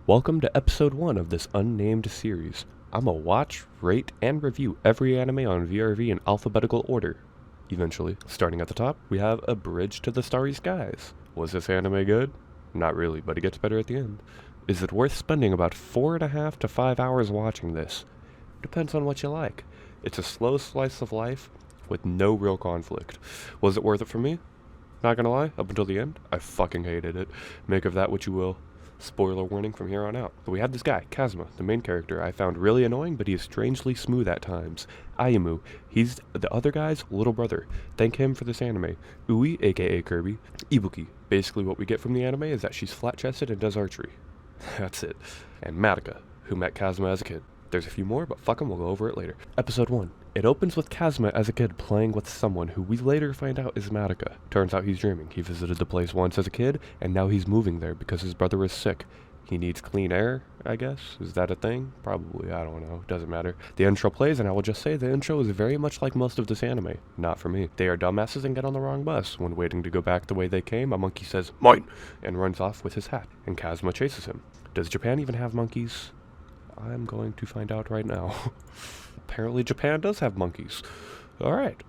Welcome to episode 1 of this unnamed series. I'ma watch, rate, and review every anime on VRV in alphabetical order. Eventually, starting at the top, we have A Bridge to the Starry Skies. Was this anime good? Not really, but it gets better at the end. Is it worth spending about 4.5 to 5 hours watching this? Depends on what you like. It's a slow slice of life with no real conflict. Was it worth it for me? Not gonna lie, up until the end, I fucking hated it. Make of that what you will. Spoiler warning from here on out. But we have this guy, Kazuma, the main character, I found really annoying, but he is strangely smooth at times. Ayumu, he's the other guy's little brother. Thank him for this anime. Ui, aka Kirby. Ibuki, basically what we get from the anime is that she's flat-chested and does archery. That's it. And Madoka, who met Kazuma as a kid. There's a few more, but fuck 'em, we'll go over it later. Episode 1. It opens with Kazuma as a kid playing with someone who we later find out is Madoka. Turns out he's dreaming. He visited the place once as a kid, and now he's moving there because his brother is sick. He needs clean air, I guess? Is that a thing? Probably, I don't know. Doesn't matter. The intro plays, and I will just say the intro is very much like most of this anime. Not for me. They are dumbasses and get on the wrong bus. When waiting to go back the way they came, a monkey says, "Mine!" and runs off with his hat, and Kazuma chases him. Does Japan even have monkeys? I'm going to find out right now. Apparently Japan does have monkeys. Alright.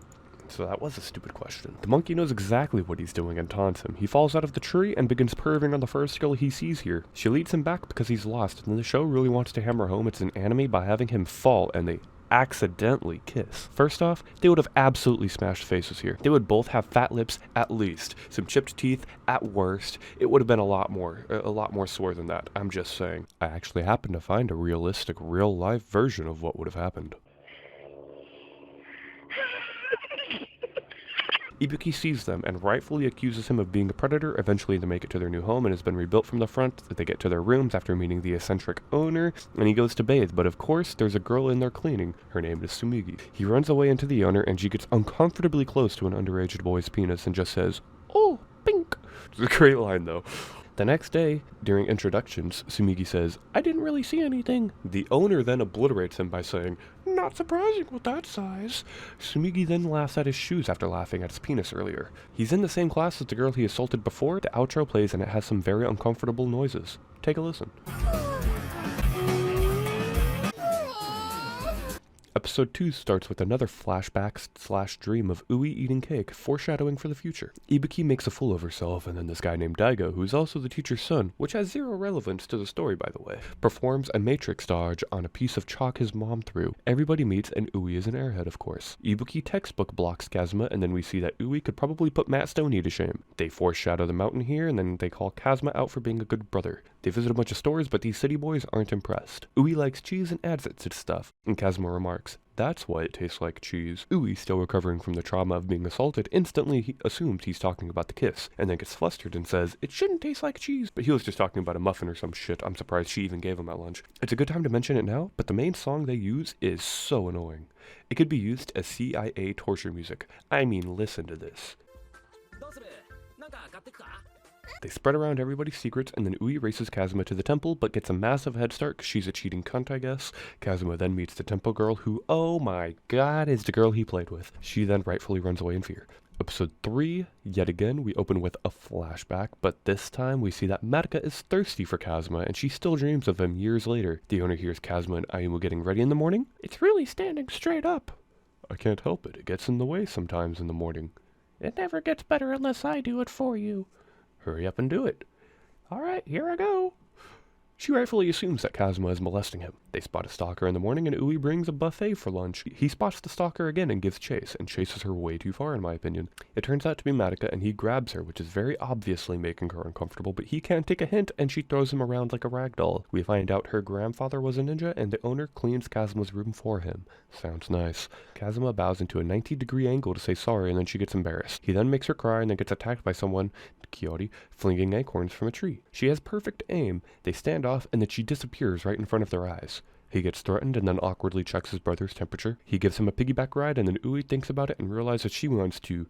So that was a stupid question. The monkey knows exactly what he's doing and taunts him. He falls out of the tree and begins perving on the first girl he sees here. She leads him back because he's lost, and the show really wants to hammer home it's an anime by having him fall and they accidentally kiss. First off, they would have absolutely smashed faces here. They would both have fat lips at least, some chipped teeth at worst. It would have been a lot more sore than that. I'm just saying. I actually happened to find a realistic, real-life version of what would have happened. Ibuki sees them and rightfully accuses him of being a predator. Eventually they make it to their new home and has been rebuilt from the front. They get to their rooms after meeting the eccentric owner, and he goes to bathe, but of course there's a girl in there cleaning. Her name is Sumigi. He runs away into the owner and she gets uncomfortably close to an underage boy's penis and just says, "Oh, pink." It's a great line though. The next day, during introductions, Sumigi says, "I didn't really see anything." The owner then obliterates him by saying, "Not surprising with that size." Sumigi then laughs at his shoes after laughing at his penis earlier. He's in the same class as the girl he assaulted before. The outro plays and it has some very uncomfortable noises. Take a listen. Episode 2 starts with another flashback/dream of Ui eating cake, foreshadowing for the future. Ibuki makes a fool of herself, and then this guy named Daigo, who is also the teacher's son, which has zero relevance to the story by the way, performs a matrix dodge on a piece of chalk his mom threw. Everybody meets, and Ui is an airhead of course. Ibuki textbook blocks Kazuma, and then we see that Ui could probably put Matt Stoney to shame. They foreshadow the mountain here, and then they call Kazuma out for being a good brother. They visit a bunch of stores, but these city boys aren't impressed. Ui likes cheese and adds it to stuff, and Kazuma remarks, "That's why it tastes like cheese." Ui, still recovering from the trauma of being assaulted, instantly assumes he's talking about the kiss, and then gets flustered and says, "It shouldn't taste like cheese." But he was just talking about a muffin or some shit. I'm surprised she even gave him at lunch. It's a good time to mention it now, but the main song they use is so annoying. It could be used as CIA torture music. I mean, listen to this. They spread around everybody's secrets, and then Ui races Kazuma to the temple, but gets a massive head start because she's a cheating cunt, I guess. Kazuma then meets the temple girl who, oh my god, is the girl he played with. She then rightfully runs away in fear. Episode 3, yet again, we open with a flashback, but this time we see that Madoka is thirsty for Kazuma, and she still dreams of him years later. The owner hears Kazuma and Ayumu getting ready in the morning. "It's really standing straight up." I can't help it. It gets in the way sometimes in the morning. "It never gets better unless I do it for you." Hurry up and do it. Alright, here I go. She rightfully assumes that Kazuma is molesting him. They spot a stalker in the morning and Ui brings a buffet for lunch. He spots the stalker again and gives chase, and chases her way too far in my opinion. It turns out to be Madoka and he grabs her, which is very obviously making her uncomfortable, but he can't take a hint and she throws him around like a rag doll. We find out her grandfather was a ninja and the owner cleans Kazuma's room for him. Sounds nice. Kazuma bows into a 90-degree angle to say sorry and then she gets embarrassed. He then makes her cry and then gets attacked by someone, Kyoto, flinging acorns from a tree. She has perfect aim. They stand off and then she disappears right in front of their eyes. He gets threatened and then awkwardly checks his brother's temperature. He gives him a piggyback ride and then Ui thinks about it and realizes she wants to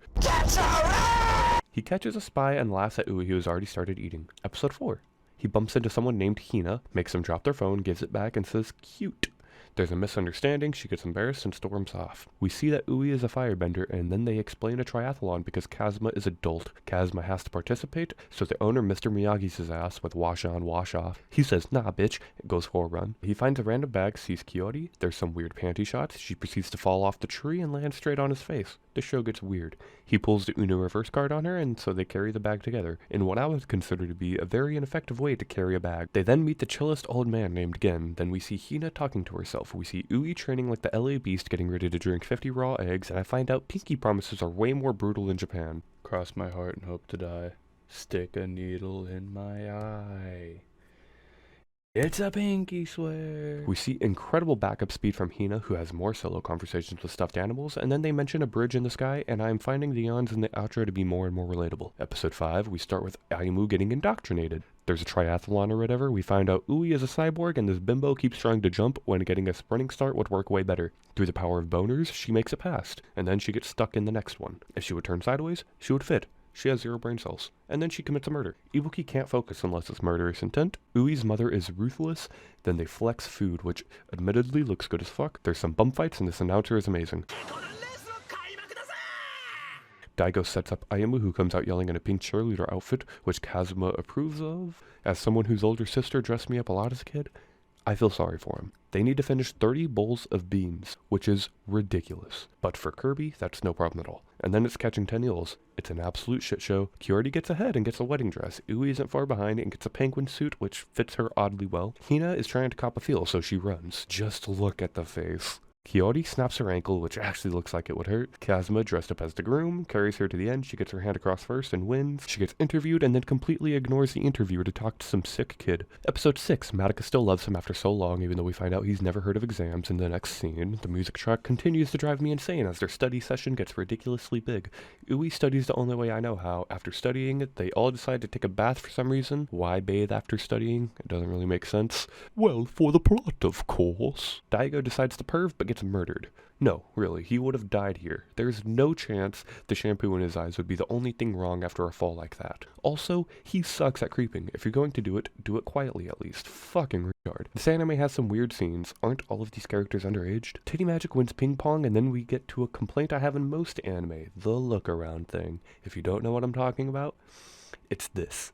He catches a spy and laughs at Ui who has already started eating. Episode 4. He bumps into someone named Hina, makes them drop their phone, gives it back and says cute. There's a misunderstanding, she gets embarrassed and storms off. We see that Ui is a firebender, and then they explain a triathlon because Kazuma is adult. Kazuma has to participate, so the owner Mr. Miyagi's his ass with wash on, wash off. He says, nah bitch, and goes for a run. He finds a random bag, sees Kyoto, there's some weird panty shots, she proceeds to fall off the tree and land straight on his face. The show gets weird. He pulls the Uno reverse card on her, and so they carry the bag together, in what I would consider to be a very ineffective way to carry a bag. They then meet the chillest old man named Gen. Then we see Hina talking to herself. We see Ui training like the LA Beast, getting ready to drink 50 raw eggs, and I find out pinky promises are way more brutal in Japan. Cross my heart and hope to die. Stick a needle in my eye. It's a pinky swear. We see incredible backup speed from Hina, who has more solo conversations with stuffed animals, and then they mention a bridge in the sky, and I'm finding the yawns in the outro to be more and more relatable. Episode 5, we start with Ayumu getting indoctrinated. There's a triathlon or whatever, we find out Ui is a cyborg, and this bimbo keeps trying to jump when getting a sprinting start would work way better. Through the power of boners, she makes it past, and then she gets stuck in the next one. If she would turn sideways, she would fit. She has 0 brain cells. And then she commits a murder. Ibuki can't focus unless it's murderous intent. Ui's mother is ruthless. Then they flex food, which admittedly looks good as fuck. There's some bum fights, and this announcer is amazing. Daigo sets up Ayumu, who comes out yelling in a pink cheerleader outfit, which Kazuma approves of. As someone whose older sister dressed me up a lot as a kid, I feel sorry for him. They need to finish 30 bowls of beans, which is ridiculous. But for Kirby, that's no problem at all. And then it's catching 10 eels. It's an absolute shit show. Kyordi gets ahead and gets a wedding dress. Ui isn't far behind and gets a penguin suit, which fits her oddly well. Hina is trying to cop a feel, so she runs. Just look at the face. Kyordi snaps her ankle, which actually looks like it would hurt. Kazuma, dressed up as the groom, carries her to the end. She gets her hand across first and wins. She gets interviewed and then completely ignores the interviewer to talk to some sick kid. Episode 6, Madoka still loves him after so long, even though we find out he's never heard of exams. In the next scene, the music track continues to drive me insane as their study session gets ridiculously big. Ui studies the only way I know how. After studying it, they all decide to take a bath for some reason. Why bathe after studying? It doesn't really make sense. Well, for the plot, of course. Daigo decides to perv, but gets murdered. No, really, he would have died here. There's no chance the shampoo in his eyes would be the only thing wrong after a fall like that. Also, he sucks at creeping. If you're going to do it quietly at least. Fucking retard. This anime has some weird scenes. Aren't all of these characters underaged? Titty Magic wins ping pong, and then we get to a complaint I have in most anime. The look around thing. If you don't know what I'm talking about, it's this.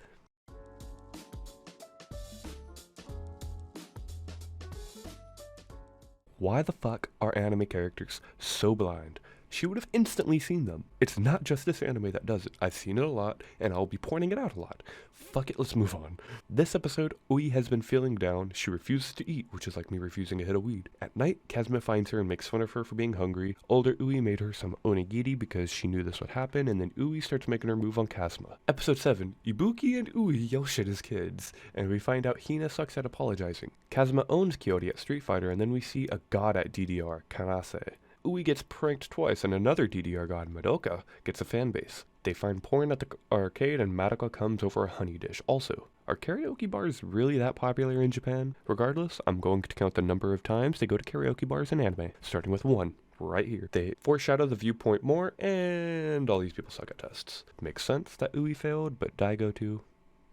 Why the fuck are anime characters so blind? She would have instantly seen them. It's not just this anime that does it. I've seen it a lot, and I'll be pointing it out a lot. Fuck it, let's move on. This episode, Ui has been feeling down. She refuses to eat, which is like me refusing a hit of weed. At night, Kazuma finds her and makes fun of her for being hungry. Older Ui made her some onigiri because she knew this would happen, and then Ui starts making her move on Kazuma. Episode 7, Ibuki and Ui yell shit as kids, and we find out Hina sucks at apologizing. Kazuma owns Kyoto at Street Fighter, and then we see a god at DDR, Kanase. Ui gets pranked twice, and another DDR god, Madoka, gets a fan base. They find porn at the arcade, and Madoka comes over a honey dish. Also, are karaoke bars really that popular in Japan? Regardless, I'm going to count the number of times they go to karaoke bars in anime, starting with 1. Right here. They foreshadow the viewpoint more, and all these people suck at tests. Makes sense that Ui failed, but Daigo too?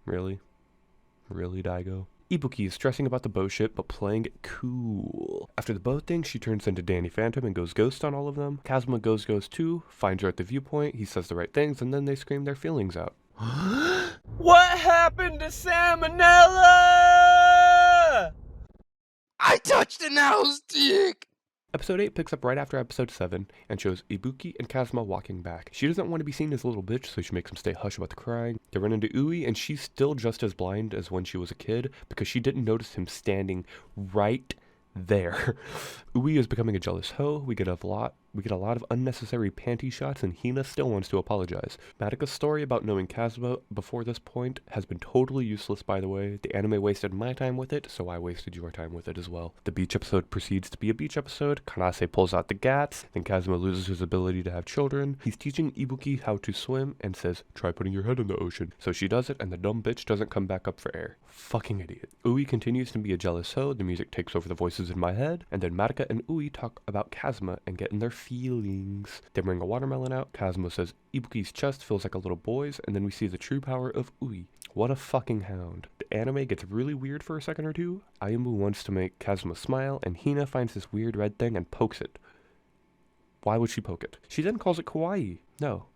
Really? Really, Daigo? Ibuki is stressing about the bow shit, but playing it cool. After the bow thing, she turns into Danny Phantom and goes ghost on all of them. Kazuma goes ghost too, finds her at the viewpoint, he says the right things, and then they scream their feelings out. What happened to Salmonella? I touched an owl's dick! Episode 8 picks up right after episode 7 and shows Ibuki and Kazuma walking back. She doesn't want to be seen as a little bitch, so she makes him stay hush about the crying. They run into Ui, and she's still just as blind as when she was a kid because she didn't notice him standing right there. Ui is becoming a jealous hoe. We get a lot of unnecessary panty shots, and Hina still wants to apologize. Madoka's story about knowing Kazuma before this point has been totally useless, by the way. The anime wasted my time with it, so I wasted your time with it as well. The beach episode proceeds to be a beach episode. Kanase pulls out the gats, then Kazuma loses his ability to have children. He's teaching Ibuki how to swim and says, try putting your head in the ocean. So she does it, and the dumb bitch doesn't come back up for air. Fucking idiot. Ui continues to be a jealous hoe. The music takes over the voices in my head, and then Madoka and Ui talk about Kazuma and get in their feelings. They bring a watermelon out. Kazuma says Ibuki's chest feels like a little boy's, and then we see the true power of Ui. What a fucking hound. The anime gets really weird for a second or two. Ayumu wants to make Kazuma smile, and Hina finds this weird red thing and pokes it. Why would she poke it? She then calls it kawaii. No.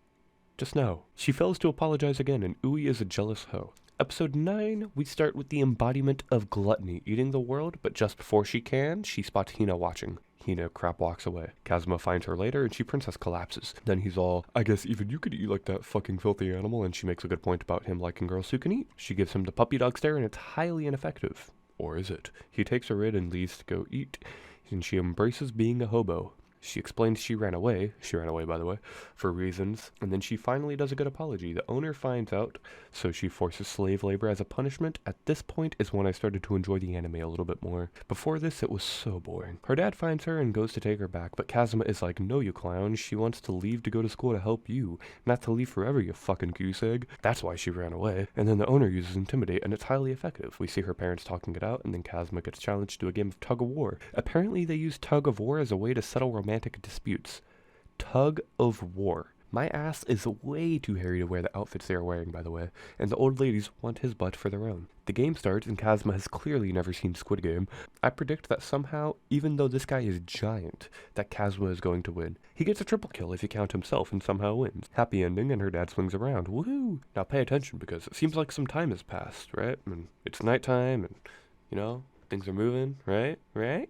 Just no. She fails to apologize again, and Ui is a jealous hoe. Episode 9, we start with the embodiment of gluttony, eating the world, but just before she can, she spots Hina watching. Hina crap walks away. Kazuma finds her later, and she princess collapses. Then he's all, I guess even you could eat like that fucking filthy animal, and she makes a good point about him liking girls who can eat. She gives him the puppy dog stare, and it's highly ineffective. Or is it? He takes her in and leaves to go eat, and she embraces being a hobo. She explains she ran away, by the way, for reasons, and then she finally does a good apology. The owner finds out, so she forces slave labor as a punishment. At this point is when I started to enjoy the anime a little bit more. Before this, it was so boring. Her dad finds her and goes to take her back, but Kazuma is like, no you clown, she wants to leave to go to school to help you, not to leave forever, you fucking goose egg. That's why she ran away. And then the owner uses Intimidate, and it's highly effective. We see her parents talking it out, and then Kazuma gets challenged to a game of tug of war. Apparently they use tug of war as a way to settle romantic disputes. Tug of war. My ass is way too hairy to wear the outfits they are wearing, by the way, and the old ladies want his butt for their own. The game starts, and Kazuma has clearly never seen Squid Game. I predict that somehow, even though this guy is giant, that Kazuma is going to win. He gets a triple kill if you count himself and somehow wins. Happy ending, and her dad swings around. Woohoo! Now pay attention, because it seems like some time has passed, right? And it's nighttime, and, you know, things are moving, right?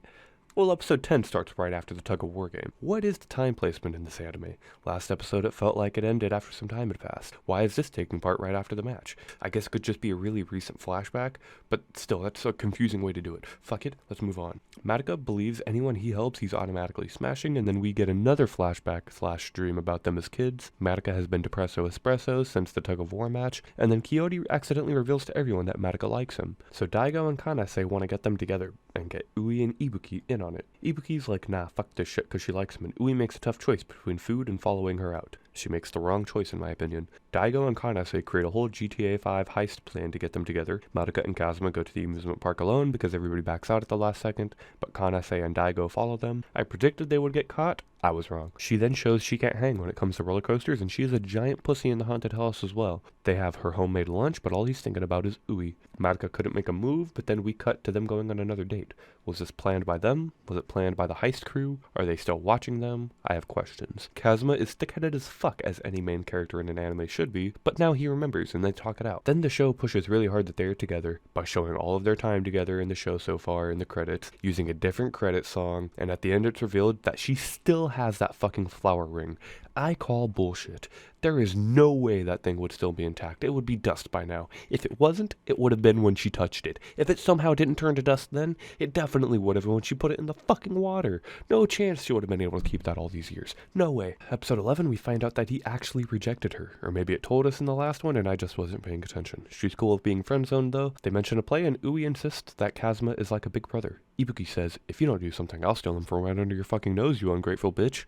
Well, episode 10 starts right after the tug-of-war game. What is the time placement in this anime? Last episode it felt like it ended after some time had passed. Why is this taking part right after the match? I guess it could just be a really recent flashback, but still, that's a confusing way to do it. Fuck it, let's move on. Madoka believes anyone he helps he's automatically smashing, and then we get another flashback/dream about them as kids. Madoka has been depresso espresso since the tug-of-war match, and then Kyoto accidentally reveals to everyone that Madoka likes him. So Daigo and Kanase want to get them together and get Ui and Ibuki in on it. Ibuki's like, nah, fuck this shit because she likes him, and Ui makes a tough choice between food and following her out. She makes the wrong choice in my opinion. Daigo and Kanase create a whole GTA 5 heist plan to get them together. Madoka and Kazuma go to the amusement park alone because everybody backs out at the last second, but Kanase and Daigo follow them. I predicted they would get caught. I was wrong. She then shows she can't hang when it comes to roller coasters, and she is a giant pussy in the haunted house as well. They have her homemade lunch, but all he's thinking about is Ui. Madoka couldn't make a move, but then we cut to them going on another date. Was this planned by them? Was it planned by the heist crew? Are they still watching them? I have questions. Kazuma is thick-headed as fuck, as any main character in an anime should be, but now he remembers and they talk it out. Then the show pushes really hard that they're together by showing all of their time together in the show so far in the credits, using a different credit song, and at the end it's revealed that she still has that fucking flower ring. I call bullshit. There is no way that thing would still be intact. It would be dust by now. If it wasn't, it would have been when she touched it. If it somehow didn't turn to dust then, it definitely would have when she put it in the fucking water. No chance she would have been able to keep that all these years. No way. Episode 11, we find out that he actually rejected her. Or maybe it told us in the last one and I just wasn't paying attention. She's cool with being friend-zoned though. They mention a play and Ui insists that Kazuma is like a big brother. Ibuki says, if you don't do something, I'll steal him from right under your fucking nose, you ungrateful bitch.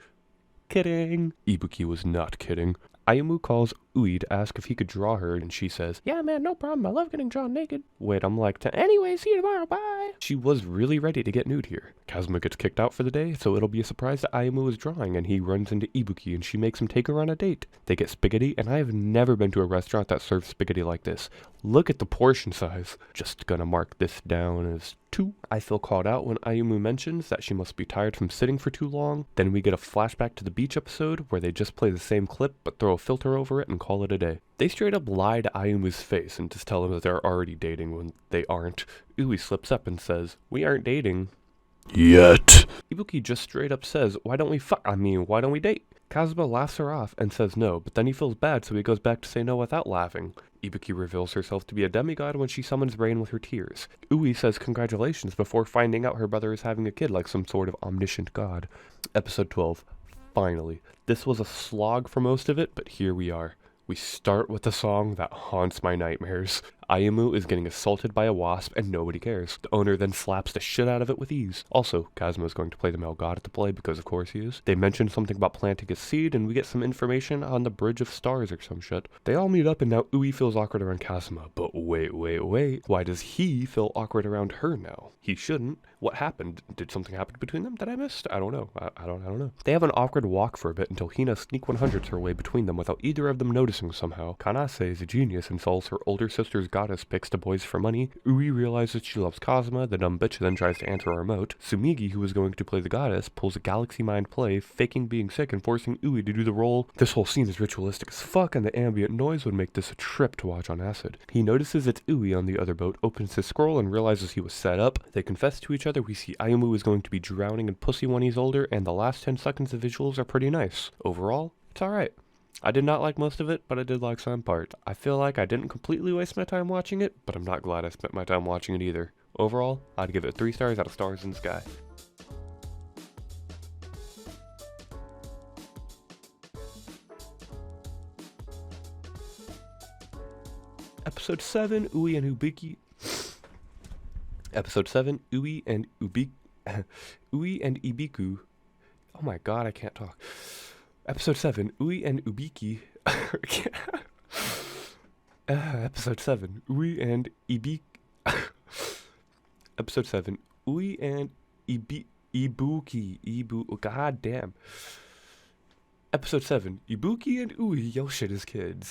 Kidding. Ibuki was not kidding. Ayumu calls Ui to ask if he could draw her, and she says, yeah man, no problem, I love getting drawn naked. Wait, I'm like, anyway, see you tomorrow, bye. She was really ready to get nude here. Kazuma gets kicked out for the day, so it'll be a surprise that Ayumu is drawing, and he runs into Ibuki, and she makes him take her on a date. They get spaghetti, and I have never been to a restaurant that serves spaghetti like this. Look at the portion size. Just gonna mark this down as 2. I feel called out when Ayumu mentions that she must be tired from sitting for too long. Then we get a flashback to the beach episode where they just play the same clip but throw a filter over it and call it a day. They straight up lie to Ayumu's face and just tell him that they're already dating when they aren't. Ui slips up and says, we aren't dating yet. Ibuki just straight up says, why don't we date? Kazuma laughs her off and says no, but then he feels bad so he goes back to say no without laughing. Ibuki reveals herself to be a demigod when she summons rain with her tears. Ui says congratulations before finding out her brother is having a kid like some sort of omniscient god. Episode 12. Finally. This was a slog for most of it, but here we are. We start with a song that haunts my nightmares. Ayumu is getting assaulted by a wasp and nobody cares. The owner then slaps the shit out of it with ease. Also, Kazuma is going to play the male god at the play because of course he is. They mention something about planting a seed and we get some information on the Bridge of Stars or some shit. They all meet up and now Ui feels awkward around Kazuma. But wait. Why does he feel awkward around her now? He shouldn't. What happened? Did something happen between them that I missed? I don't know. I don't know. They have an awkward walk for a bit until Hina sneak 100s her way between them without either of them noticing somehow. Kanase is a genius and sells her older sister's goddess pics to boys for money. Ui realizes she loves Kazuma, the dumb bitch then tries to answer her remote. Sumigi, who is going to play the goddess, pulls a galaxy mind play, faking being sick and forcing Ui to do the role. This whole scene is ritualistic as fuck and the ambient noise would make this a trip to watch on acid. He notices it's Ui on the other boat, opens his scroll and realizes he was set up. They confess to each other. We see Ayumu is going to be drowning in pussy when he's older, and the last 10 seconds of visuals are pretty nice. Overall, it's alright. I did not like most of it, but I did like some parts. I feel like I didn't completely waste my time watching it, but I'm not glad I spent my time watching it either. Overall, I'd give it 3 stars out of stars in the sky. Episode 7, Ui and Ubiki. Episode 7, Ui and Ibiku. Oh my god, I can't talk. Episode 7, Ui and Ubiki. Episode 7, Ui and Ibiki. Episode 7, Ui and Ibuki. God damn. Episode 7, Ibuki and Ui yell shit as kids.